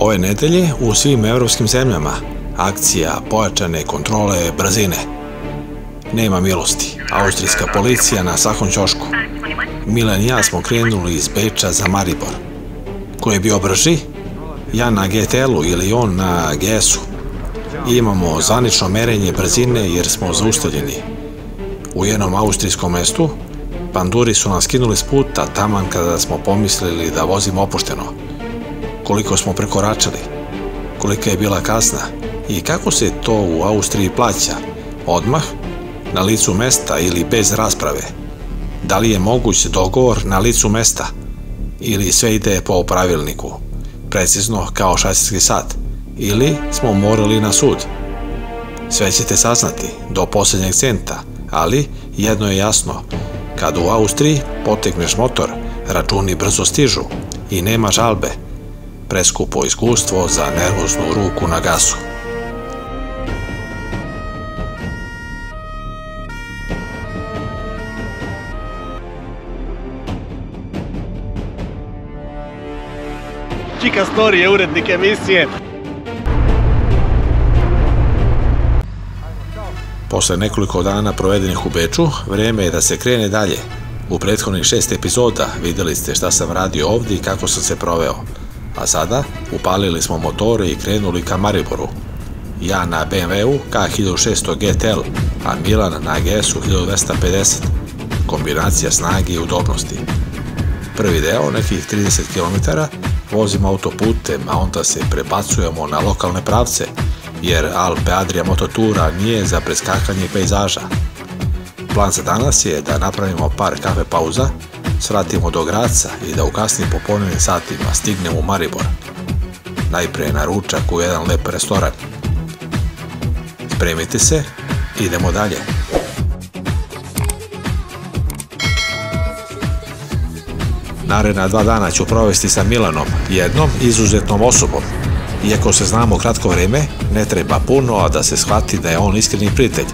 Ove nedelje u svim evropskim zemljama akcija pojačane kontrole brzine. Nema milosti. Austrijska policija na svakom ćošku. Milan i ja smo krenuli iz Beča za Maribor. Ko je bio brži? Ja na GTL-u ili on na GS-u. Imamo zvanično merenje brzine jer smo zaustavljeni. U jednom austrijskom mestu panduri su nas skinuli s puta taman kada smo pomislili da vozimo opušteno. Koliko smo prekoračili, kolika je bila kazna i kako se to u Austriji plaća, odmah, na licu mesta ili bez rasprave. Da li je moguć dogovor na licu mesta ili sve ide po pravilniku, precizno kao švajcarski sat, ili smo morali na sud. Sve ćete saznati do posljednjeg centa, ali jedno je jasno, kad u Austriji potegneš motor, računi brzo stižu i nema žalbe. Preskupo iskustvo za nervoznu ruku na gasu. Čika Story je urednik emisije. Posle nekoliko dana provedenih u Beču, vreme je da se krene dalje. U prethodnih 6 epizoda vidjeli ste šta sam radio ovdje i kako sam se proveo. A sada upalili smo motore i krenuli ka Mariboru. Ja na BMW-u K1600 GTL, a Milan na GS-u 1250. Kombinacija snage i udobnosti. Prvi deo, nekih 30 km, vozimo autoputem, a onda se prebacujemo na lokalne pravce, jer Alpe Adria mototura nije za preskakanje pejzaža. Plan za danas je da napravimo par kafe pauza, svratimo do Graca i da u kasnim popodnevnim satima stignemo u Maribor. Najpre na ručak u jedan lep restoran. Spremite se, idemo dalje. Naredna 2 dana ću provesti sa Milanom, jednom izuzetnom osobom. Iako se znamo kratko vreme, ne treba puno, a da se shvati da je on iskreni prijatelj.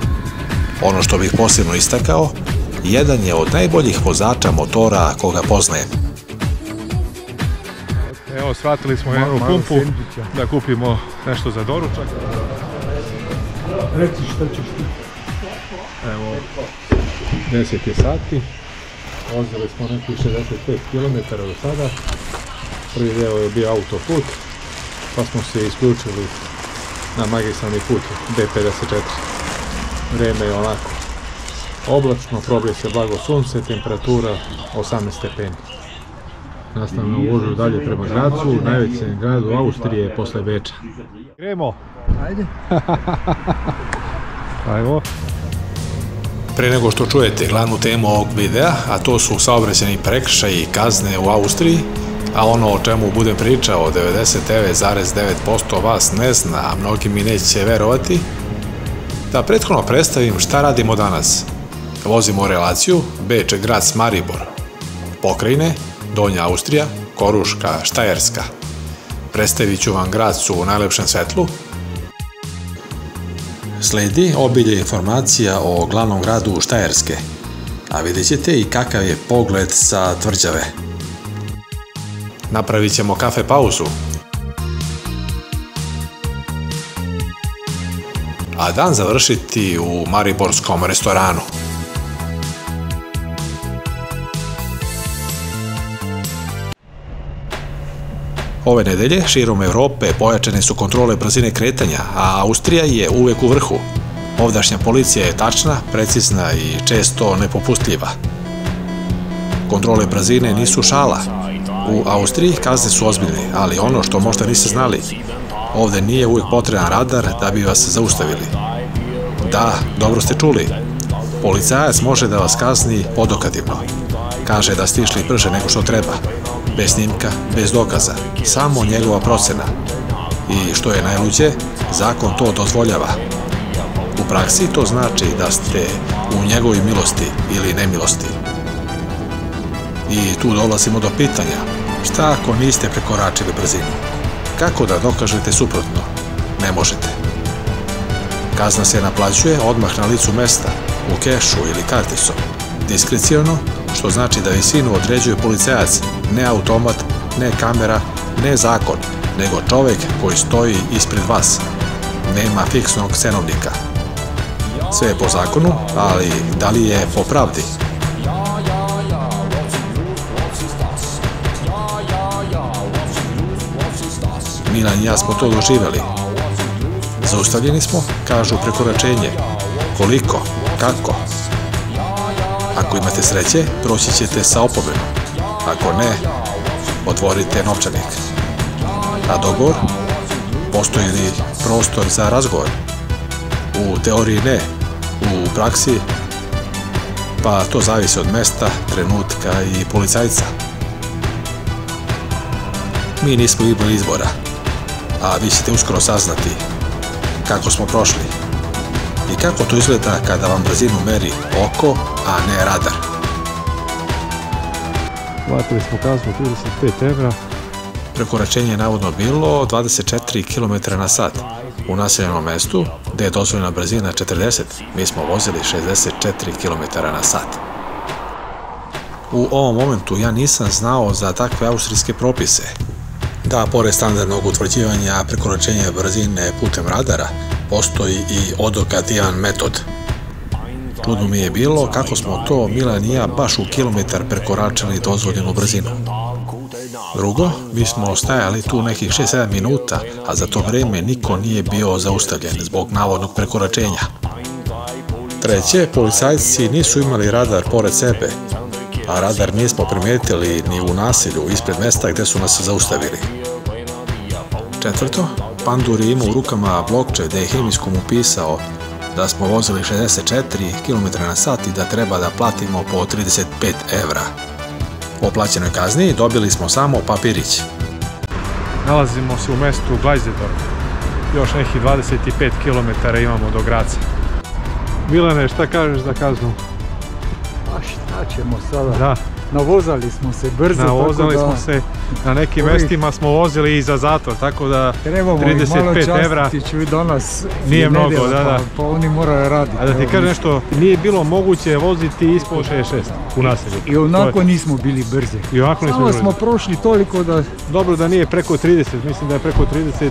Ono što bih posebno istakao, jedan je od najboljih vozača motora koga poznajem. Evo, shvatili smo jednu pumpu da kupimo nešto za doručak. Reci što ćeš ti. Evo, 10 je sati. Vozili smo nekih 65 km do sada. Prvi deo je bio autoput, pa smo se isključili na magistralni put B54. Vreme je onako oblačno, probije se blago sunce, temperatura 18 stepeni. Nastavno vožu dalje prema Gracu, najvećem gradu Austrije posle Beča. Gremo! Ajde! Ajmo! Pre nego što čujete glavnu temu ovog videa, a to su saobraćajni prekršaji i kazne u Austriji, a ono o čemu budem pričao 99,9% vas ne zna, a mnogi mi neće verovati, da prethodno predstavim šta radimo danas. Vozimo relaciju Beč-Grac-Maribor, pokrajine, Donja Austrija, Koruška, Štajerska. Predstavit ću vam Grac u najlepšem svetlu. Sledi obilje informacija o glavnom gradu Štajerske, a vidjet ćete i kakav je pogled sa tvrđave. Napravit ćemo kafe pauzu. A dan završiti u mariborskom restoranu. Ove nedelje širom Evrope pojačane su kontrole brzine kretanja, a Austrija je uvek u vrhu. Ovdašnja policija je tačna, precizna i često nepopustljiva. Kontrole brzine nisu šala. U Austriji kazne su ozbiljne, ali ono što možda niste znali, ovde nije uvek potreban radar da bi vas zaustavili. Da, dobro ste čuli. Policajac može da vas kazni odokativno. Kaže da ste išli brže nego što treba. Bez snimka, bez dokaza. Samo njegova procena. I što je najluđe, zakon to dozvoljava. U praksi to znači da ste u njegovoj milosti ili nemilosti. I tu dolazimo do pitanja, šta ako niste prekoračili brzinu? Kako da dokažete suprotno? Ne možete. Kazna se naplaćuje odmah na licu mesta, u kešu ili karticom. Diskreciono, što znači da visinu određuje policajac, ne automat, ne kamera, ne zakon, nego čovek koji stoji ispred vas. Nema fiksnog cenovnika. Sve je po zakonu, ali da li je po pravdi? Milan i ja smo to doživjeli. Zaustavljeni smo, kažu prekoračenje. Koliko? Kako? Ako imate sreće, proći ćete sa opomenom. Ako ne, otvorite novčanik. A dogovor? Postoji li prostor za razgovor? U teoriji ne, u praksi pa to zavisi od mesta, trenutka i policajca. Mi nismo imali izbora, a vi ćete uskoro saznati kako smo prošli i kako to izgleda kada vam brzinu meri oko, a ne radar. Platili smo kaznu 35 evra. Prekoračenje je navodno bilo 24 km na sat. U naseljenom mestu, gde je dozvoljena brzina 40, mi smo vozili 64 km na sat. U ovom momentu ja nisam znao za takve austrijske propise. Da, pored standardnog utvrđivanja prekoračenja brzine putem radara, postoji i odokativan metod. Čudno mi je bilo kako smo to Milan i ja baš u kilometar prekoračili dozvoljenu brzinu. Drugo, mi smo stajali tu nekih 6-7 minuta, a za to vreme niko nije bio zaustavljen zbog navodnog prekoračenja. Treće, policajci nisu imali radar pored sebe, a radar nismo primetili ni u naselju ispred mesta gde su nas zaustavili. Četvrto, Pandur je imao u rukama blokče gde je hemijskom upisao da smo vozili 64 km na sat i da treba da platimo po 35 evra. Po plaćenoj kazni dobili smo samo papirić. Nalazimo se u mestu Gleisdorf. Još nekih 25 km imamo do Graca. Milane, šta kažeš za kaznu? A šta ćemo sada? Da. Navozali smo se brzo, Navozali smo se, na nekim mestima smo vozili i za zatvor, tako da 35 evra nije mnogo, da. Pa oni moraju raditi. A da ti kažem nešto, nije bilo moguće voziti ispod 66 u naselju. I onako nismo bili brzi. Samo smo prošli toliko da... Dobro da nije preko 30, mislim da je preko 30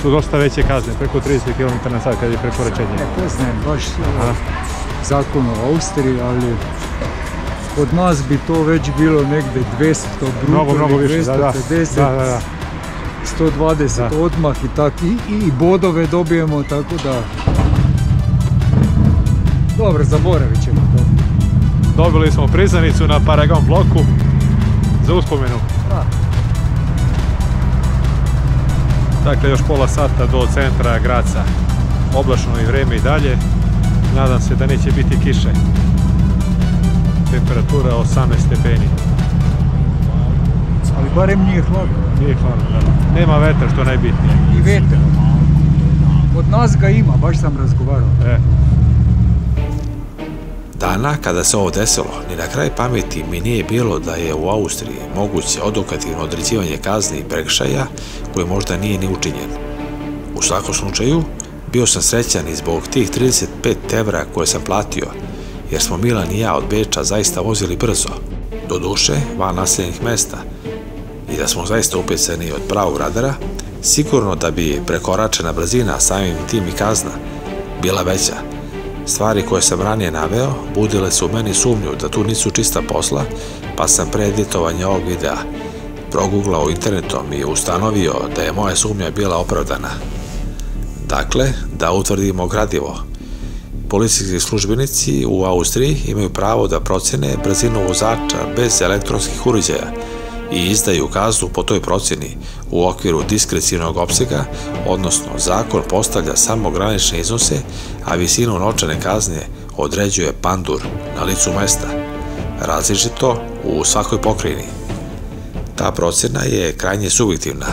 su dosta veće kazne, preko 30 km na sat kad je prekoračenje. Ne znam, baš zakon o Austriji, ali... Kod nas bi to već bilo negde 200 bruto, mnogo više, 250, 120 odmah i tako, i bodove dobijemo, tako da... Dobro, zaboravit ćemo to. Dobili smo priznanicu na Paragon bloku za uspomenu. Dakle, još pola sata do centra Graca. Oblačno i vreme i dalje. Nadam se da neće biti kiše. Temperatura 18 stepeni. Ali barem nije hladno. Nije hladno, da. Nema vetra, što je najbitnije. I vetra. Od nas ga ima, baš sam razgovarao. Dana kada se ovo desilo, ni na kraj pameti mi nije bilo da je u Austriji moguće odokativno određivanje kazni i prekršaja koji možda nije ni učinjen. U svakom slučaju, bio sam srećan i zbog tih 35 evra koje sam platio, jer smo Milan i ja od Beča zaista vozili brzo, do duše van naseljenih mesta, i da smo zaista upecani od pravog radara, sigurno da bi prekoračena brzina, samim tim i kazna, bila veća. Stvari koje sam ranije naveo budile su u meni sumnju da tu nisu čista posla, pa sam pre editovanja ovog videa proguglao internetom i ustanovio da je moja sumnja bila opravdana. Dakle, da utvrdimo gradivo. Policijski službenici u Austriji imaju pravo da procene brzinu vozača bez elektronskih uređaja i izdaju kaznu po toj proceni u okviru diskrecionog opsega, odnosno zakon postavlja samo granične iznose, a visinu novčane kazne određuje Pandur na licu mesta, različito u svakoj pokrajini. Ta procena je krajnje subjektivna.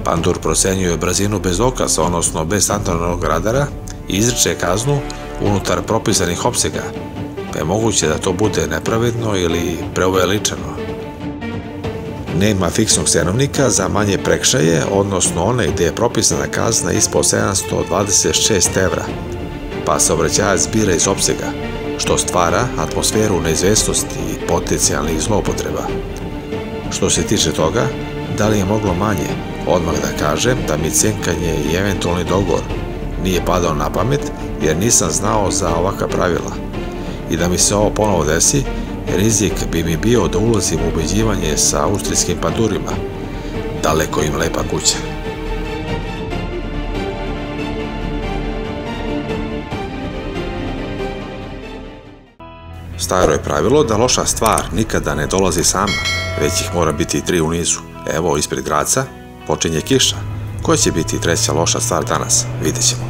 Pandur procenjuje brzinu bez dokaza, odnosno bez standardnog radara, i izriče kaznu unutar propisanih opsega, pa je moguće da to bude nepravedno ili preuveličeno. Nema fiksnog cenovnika za manje prekršaje, odnosno one gde je propisana kazna ispod 726 evra, pa saobraćajac bira iz opsega, što stvara atmosferu neizvesnosti i potencijalnih zloupotreba. Što se tiče toga, da li je moglo manje, Odmah da kažem da mi cenkanje i eventualni dogovor nije padao na pamet jer nisam znao za ovakva pravila. I da mi se ovo ponovo desi, rizik bi mi bio da ulazim u ubeđivanje sa austrijskim pandurima. Daleko im lepa kuća. Staro je pravilo da loša stvar nikada ne dolazi sama, već ih mora biti 3 u nizu. Evo, ispred Graca počinje kiša. Koja će biti treća loša stvar danas? Vidjet ćemo.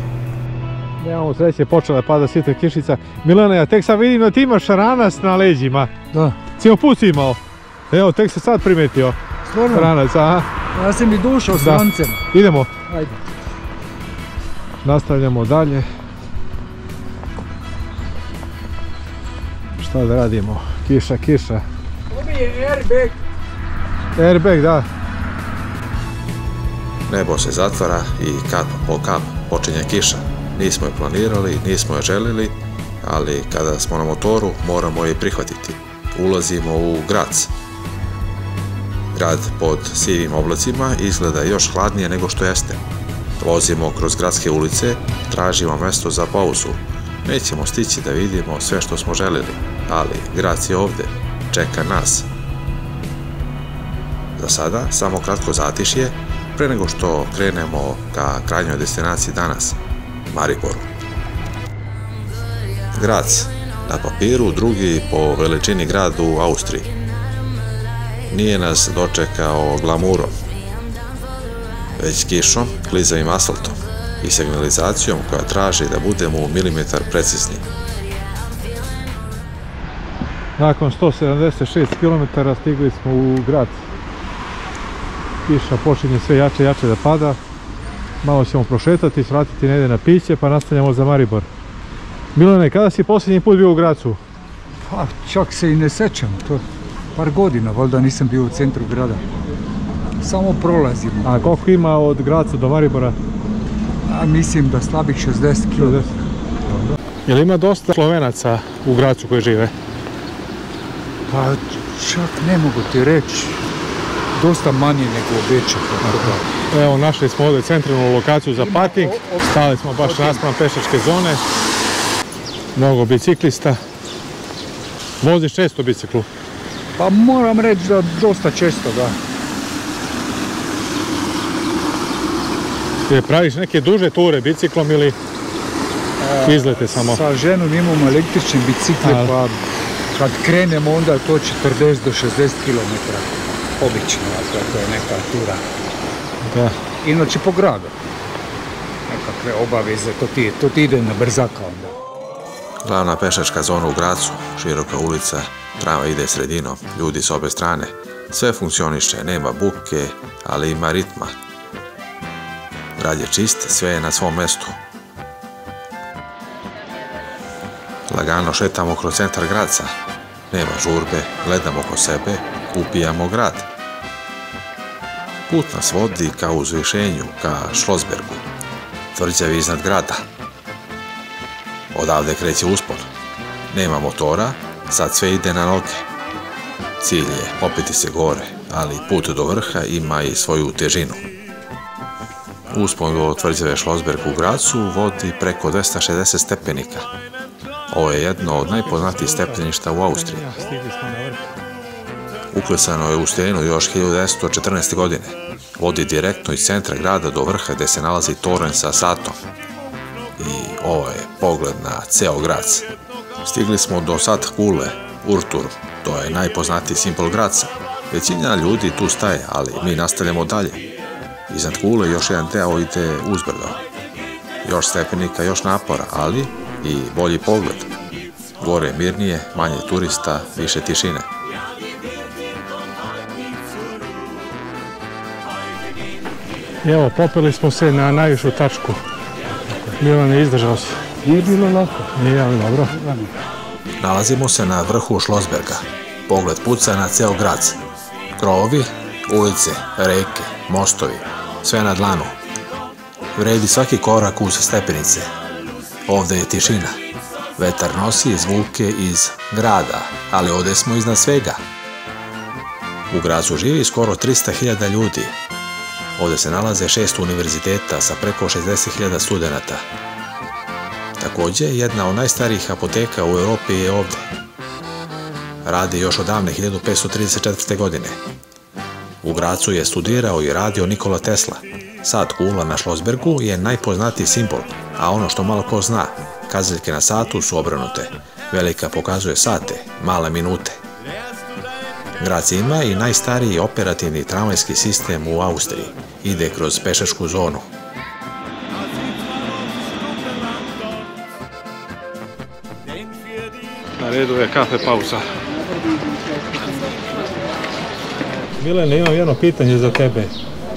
Nemamo sreće, počela je pada sitna kišica. Milane, ja tek sad vidim da ti imaš ranac na leđima. Da. Cijel put si imao. Evo, tek se sad primetio. Stvarno? Ranac, aha. Ja sam i došao s rancem. Idemo. Ajde. Nastavljamo dalje. Šta da radimo? Kiša, kiša. Ovo je airbag. Airbag, da. Nebo se zatvara i kap po kap počinje kiša. Nismo je planirali, nismo je želili, ali kada smo na motoru moramo je prihvatiti. Ulazimo u Grac. Grad pod sivim oblacima izgleda još hladnije nego što jeste. Vozimo kroz gradske ulice, tražimo mesto za pauzu. Nećemo stići da vidimo sve što smo želili, ali Grac je ovde, čeka nas. Za sada samo kratko zatišje, pre nego što krenemo ka krajnjoj destinaciji danas, Mariboru. Grac, na papiru drugi po veličini grad u Austriji. Nije nas dočekao glamurom, već kišom, klizavim asfaltom i signalizacijom koja traži da budemo u milimetar precizni. Nakon 176 km stigli smo u Grac. Kiša počinje sve jače i jače da pada. Malo ćemo prošetati, svratiti negdje na piće, pa nastavljamo za Maribor. Milane, kada si posljednji put bio u Gracu? Pa čak se i ne sećam, to par godina, valjda nisam bio u centru grada. Samo prolazimo. A koliko ima od Graca do Maribora? A mislim da slabih 60 km. Jel ima dosta Slovenaca u Gracu koji žive? Pa čak ne mogu ti reći. Dosta manje nego obećao. Evo, našli smo ovdje centralnu lokaciju za parking. Stali smo baš naspram pešačke zone. Mnogo biciklista. Voziš često biciklu? Pa moram reći da dosta često, da. Ti praviš neke duže ture biciklom ili izlete samo? Sa ženom imamo električne bicikle, pa kad krenemo onda je to 40 do 60 km. Obično, to je neka tura. Da. Inače po gradu. Nekakve obaveze, to ti ide na brzaka onda. Glavna pešačka zona u Gracu, široka ulica, tramvaj ide sredinom, ljudi s obe strane. Sve funkcioniše, nema buke, ali ima ritma. Grad je čist, sve je na svom mestu. Lagano šetamo kroz centar Graca. Nema žurbe, gledamo oko sebe, upijamo grad. Put nas vodi ka uzvišenju, ka Schlossbergu, tvrđavi iznad grada. Odavde kreće uspon. Nema motora, sad sve ide na noge. Cilj je popeti se gore, ali put do vrha ima i svoju težinu. Uspon do tvrđave Schlossberg u Gracu vodi preko 260 stepenika. Ovo je jedno od najpoznatijih stepeništa u Austriji. Uklesano je u stenu još 1914. godine. Vodi direktno iz centra grada do vrha gde se nalazi toranj sa satom. I ovo je pogled na ceo Grac. Stigli smo do Sat Kule, Urturm, to je najpoznatiji simbol Graca. Većina ljudi tu staje, ali mi nastavljamo dalje. Iznad Kule još jedan deo ide uzbrdo. Još stepenika, još napora, ali i bolji pogled. Gore je mirnije, manje turista, više tišine. Evo, popeli smo se na najvišu tačku. Milane, izdržao si. Nije bilo lako. Nije, ali dobro. Nalazimo se na vrhu Schlossberga. Pogled puca na ceo Grac. Krovovi, ulice, reke, mostovi, sve na dlanu. Vredi svaki korak uz stepenice. Ovde je tišina. Vetar nosi zvuke iz grada, ali ovde smo iznad svega. U Gracu živi skoro 300.000 ljudi. Ovdje se nalaze 6 univerziteta sa preko 60.000 studenata. Također, jedna od najstarijih apoteka u Europi je ovdje. Radi još od davne 1534. godine. U Gracu je studirao i radio Nikola Tesla. Sat kula na Schlossbergu je najpoznatiji simbol, a ono što malo ko zna, kazaljke na satu su obrnute. Velika pokazuje sate, male minute. Grac ima i najstariji operativni tramvajski sistem u Austriji. Ide kroz pešačku zonu. Na redu je kafe pauza. Milene, imam jedno pitanje za tebe.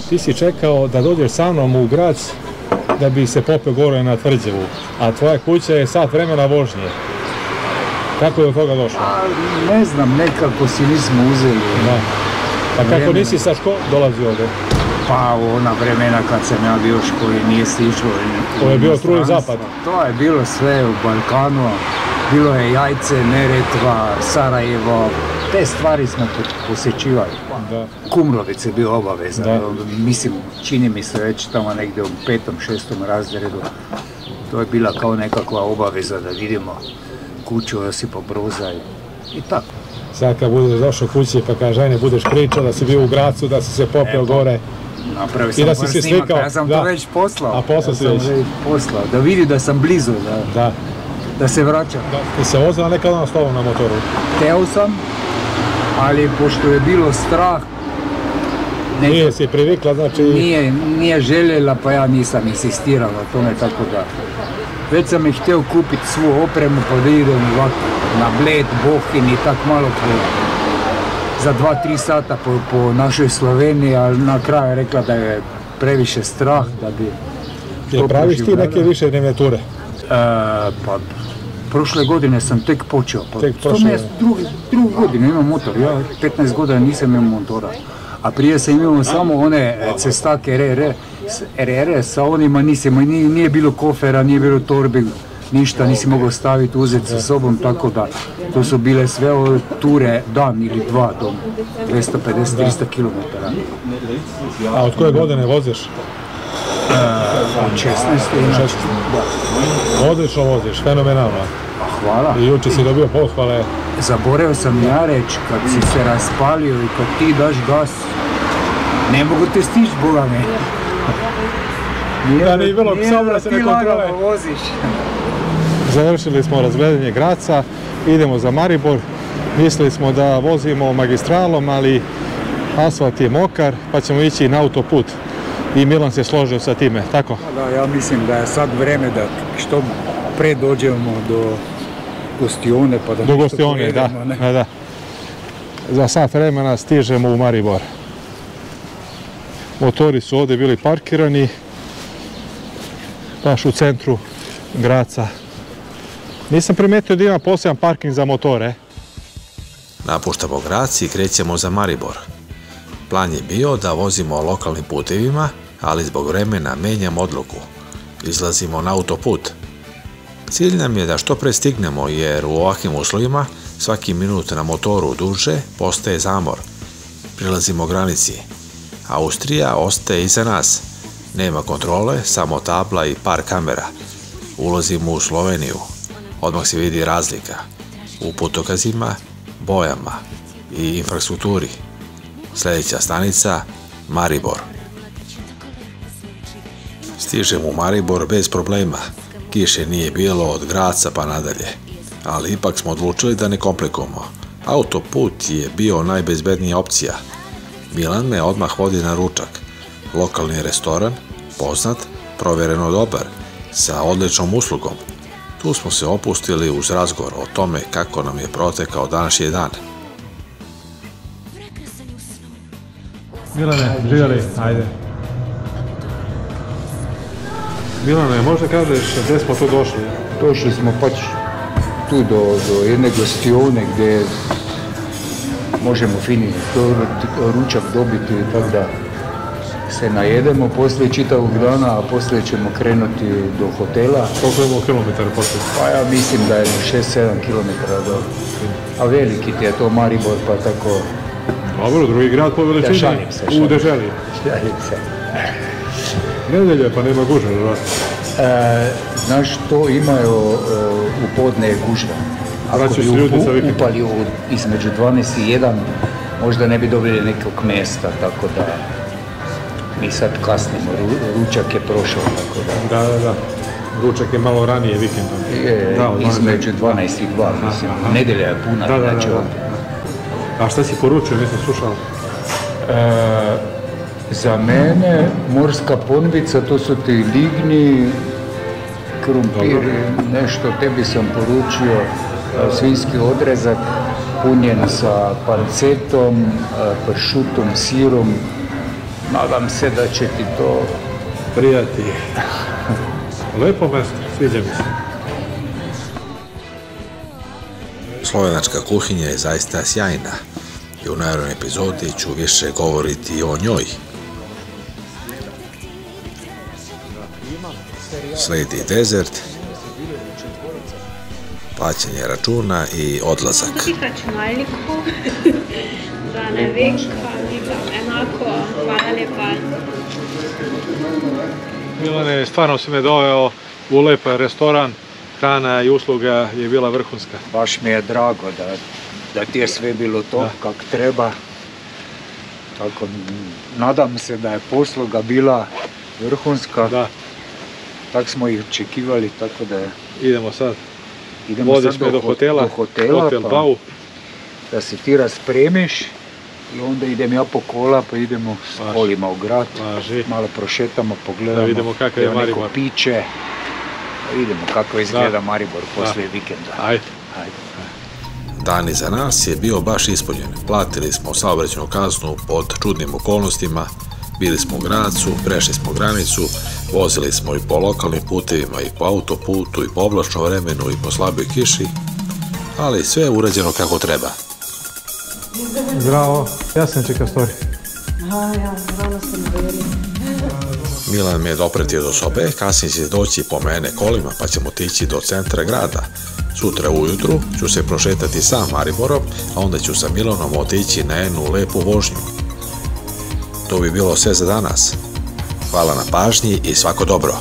Ti si čekao da dođeš sa mnom u Grac da bi se popeo gore na Tvrđevu, a tvoja kuća je sat vremena vožnje. Kako je do toga došlo? Ne znam, nekako si nismo uzeli. Da. A kako nisi sa dolazio ovdje? Pa u ona vremena kad sam ja bio u školi nije se išlo. To je bio Truj zapad. To je bilo sve u Balkanu. Bilo je Jajce, Neretva, Sarajevo. Te stvari smo posjećivali. Da. Kumrovec je bio obavezan. Mislim, čini mi se već tamo negdje u 5. 6. razredu. To je bila kao nekakva obaveza da vidimo kuću Josipa Broza i tako. Sad kad budeš došao kući pa kaže, ajde budeš pričao da si bio u Gracu, da si se popeo gore. Napravio sam par snimaka, ja sam to već poslao. A poslao si već? Poslao, da vidi da sam blizu, da se vraćam. Ti se vozila nekada na stolu na motoru? Teo sam, ali pošto je bilo strah... Nije si privikla, znači... Nije željela, pa ja nisam insistirala na tome, tako da... Već sam ih htio kupiti svu opremu pa da idem ovako na Bled, Bohin i tak malo za 2-3 sata po našoj Sloveniji, ali na kraju je rekla da je previše strah da bi... Je praviš ti neke više dnevne ture? Pa prošle godine sam tek počeo. Tek prošle? Drugu godinu imam motor, ja 15 godina nisam imao motora. A prije sam imao samo one cestake RR, sa onima nije bilo kofera, nije bilo torbi, ništa, nisi mogao staviti, uzeti sa sobom, tako da to su bile sve ove ture dan ili dva do 250-300 km. A od koje godine voziš? Od 16. Odlično voziš, fenomenalno. Hvala. I juče si dobio pohvale. Zaboravio sam ja reći, kad si se raspalio i kad ti daš gas, ne mogu te stići, boga me. Nije bilo saobraćajne kontrole. Voziš. Završili smo razgledanje Graca, idemo za Maribor. Mislili smo da vozimo magistralom, ali asfalt je mokar, pa ćemo ići na autoput. I Milan se složio sa time, tako? Da, ja mislim da je sad vreme da što pre dođemo do Gostione, pa da do Gostione, da. Za sat vremena stižemo u Maribor. Motori su ovdje bili parkirani, baš u centru Graca. Nisam primetio da ima poseban parking za motore. Napuštamo Grac i krećemo za Maribor. Plan je bio da vozimo lokalnim putevima, ali zbog vremena menjam odluku. Izlazimo na autoput. Cilj nam je da što pre stignemo, jer u ovakvim uslovima svaki minut na motoru duže postaje zamor. Prilazimo granici. Austrija ostaje iza nas. Nema kontrole, samo tabla i par kamera. Ulazimo u Sloveniju. Odmah se vidi razlika. U putokazima, bojama i infrastrukturi. Sljedeća stanica, Maribor. Stižemo u Maribor bez problema. Kiše nije bilo od Graca pa nadalje. Ali ipak smo odlučili da ne komplikujemo. Autoput je bio najbezbednija opcija. Milan me odmah vodi na ručak. Lokalni restoran, poznat, provjereno dobar, sa odličnom uslugom. Tu smo se opustili uz razgovor o tome kako nam je protekao današnji dan. Milane, živjeli, ajde. Milane, možda kažeš gdje smo tu došli? Došli smo pač tu do jedne Gostione gdje možemo fini ručak dobiti, tako da se najedemo poslije čitavog dana, a poslije ćemo krenuti do hotela. Koliko imamo kilometara poslije? Pa ja mislim da je 6-7 km do... A veliki ti je to Maribor, pa tako Dobro, drugi grad po veličini. Šalim se. U Deželi. Šalim se. Nedelje, pa nema gužve, vjerojatno. Znaš, to imaju u podne gužve. Ako Vraćaju bi se ljudi sa vikendom. upali između 12 i 1, možda ne bi dobili nekog mjesta, tako da mi sad kasnimo. Ručak je prošao, tako da... Da. Ručak je malo ranije vikendom. Između 12 i 2, mislim. Nedelja je puna, znači ovdje. A šta si poručio, nisam slušao? Za mene morska ponvica, to su ti lignji, krumpir, nešto, tebi sam poručio svinjski odrezak punjen sa pancetom, pršutom, sirom. Nadam se da će ti to prijati. Lepo mjesto, sviđa mi se. Slovenačka kuhinja je zaista sjajna i u narednoj epizodi ću više govoriti o njoj. Slijedi dezert, plaćanje računa i odlazak. Računalniku, da ne vem, enako, hvala lepa. Milane, stvarno si me doveo u lepa restoran, hrana i usluga je bila vrhunska. baš mi je drago da ti je sve bilo to kak treba. Tako, nadam se da je posluga bila vrhunska. Da. Tak smo ih očekivali, tako da Idemo sad. Vodiš me do hotela, Hotel pa Bau. da se ti raspremiš i onda idem ja po kola, pa idemo s kolima u grad. Malo prošetamo, pogledamo. Da vidimo kakav je Maribor. Neko piće. Da vidimo kako izgleda Maribor poslije vikenda. Ajde. Dan iza nas je bio baš ispunjen. Platili smo saobraćajnu kaznu pod čudnim okolnostima, bili smo u Gracu, prešli smo granicu, vozili smo i po lokalnim putevima, i po autoputu, i po oblačnom vremenu, i po slaboj kiši, ali sve je urađeno kako treba. Zdravo, ja sam Čekastori. Milan me je dopretio do sobe, kasnije će doći po mene kolima pa ćemo otići do centra grada. Sutra ujutru ću se prošetati sam Mariborom, a onda ću sa Milanom otići na jednu lepu vožnju. To bi bilo sve za danas. Hvala na pažnji i svako dobro.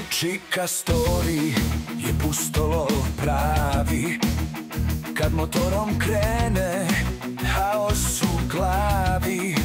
Čekastori je pustolov pravi, kad motorom krene, haos u glavi.